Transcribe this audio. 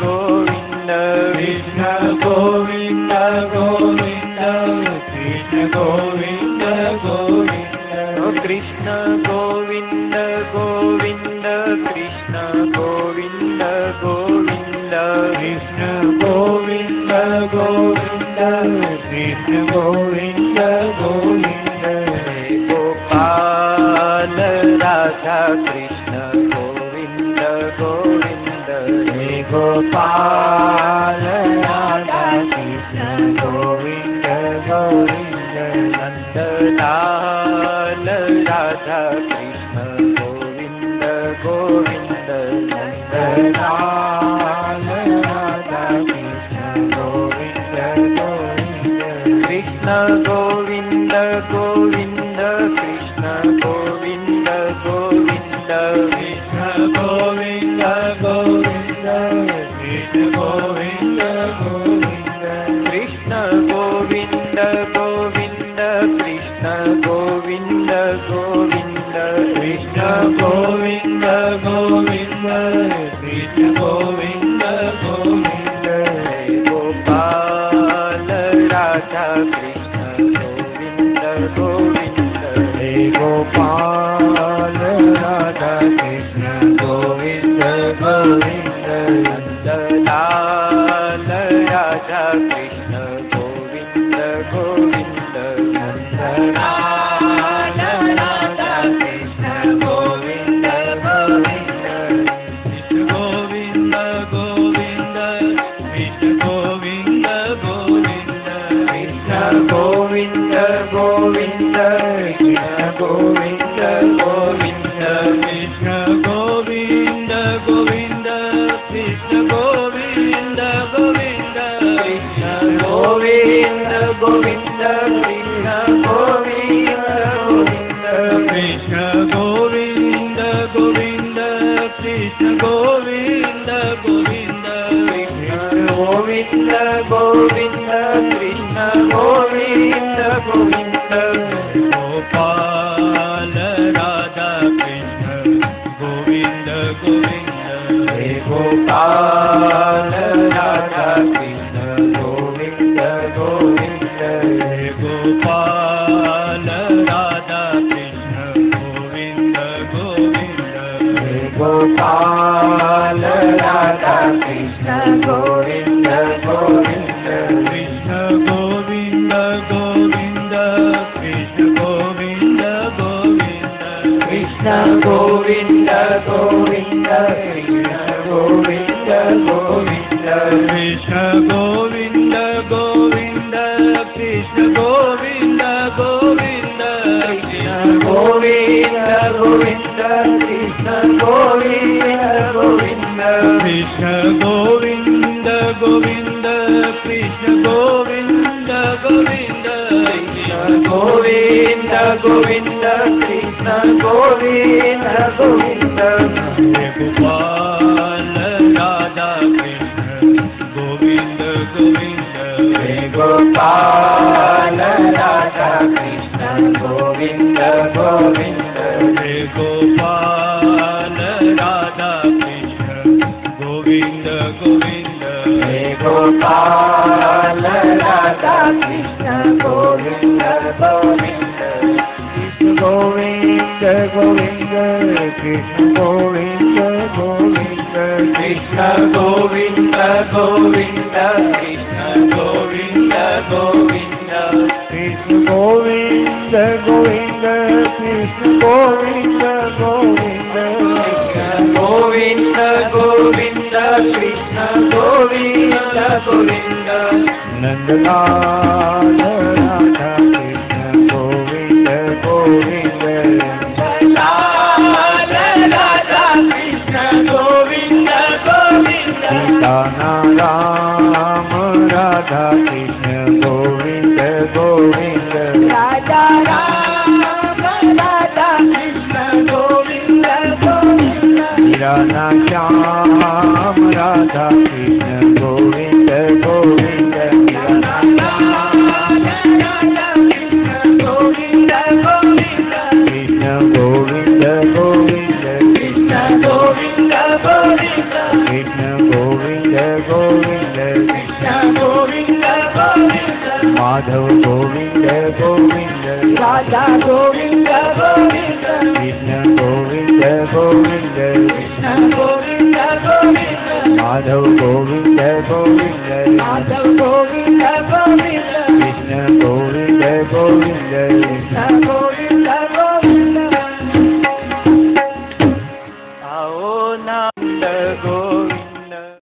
Govind Krishna Govind Govind Krishna Govind Govind Krishna Govind Govind Krishna Govind Govind Krishna Govind Govind Krishna Govind Govind Gopal Radha Krishna Govind Govind Gopal Radha Krishna Govind Govind Nandlal Radha Krishna Govind Govind Nandlal Radha Krishna Govind Govind Krishna Govind Govind Krishna Govind Govind Krishna Govind Govind Krishna Govind Govind Krishna Govind Govind Krishna Govind Govind Krishna Govind Govind Krishna Govind Govind Gopal Radha Krishna Govind Govind Gopal Radha Krishna Govind Govind Nandlal Radha Krishna Govind Govind Nandlal Radha Krishna Govind Govind Krishna Govind Govind Krishna Govind Govind Krishna Govind Govind Krishna Govind Govind Krishna Govind Govind Krishna Govind Govind Krishna Govind Govind Krishna Govind Govind Krishna Govind Govind Krishna Govind Govind Krishna Govind Govind Gopal Radha Krishna Govind Govind Gopal Radha Krishna Govind Govind Gopal Radha Krishna Govind Govind Gopal Radha Krishna Govind Govind Krishna Govind Govind Krishna Govind Govind Krishna Govind Govind Krishna Govind Govind Krishna Govind Govind Krishna Govind Govind Krishna Govind Govind Krishna Govind Govind Krishna Govind Govind Krishna Govind Govind Krishna Govind Govind Krishna Govind Govind Gopal Radha Krishna Govind Govind Gopal Radha Krishna Govind Govind Gopal Radha Krishna Govind Govind Gopal Radha Krishna Govind Govind Krishna Govind Govind Krishna Govind Govind Krishna Govind Govind Krishna Govind Govind Krishna Govind Govind Krishna Govind Govind Krishna Govind Govind Krishna Govind Govind Nandlal Radha Krishna Govind Govind Nandlal Radha Krishna Govind Govind Ram Radha Krishna Govind Govind Raja Ram Radha Krishna Govind Govind Radha Shyam Radha Krishna Govind Govind Radha Radha Krishna Govind Govind Krishna Govind Govind Krishna Govind Govind Krishna Govind Govind Krishna Govind Govind Madhav Govind Govind Radha Govind Govind Krishna Govind Govind Krishna Govind Govind Madhav Govind Govind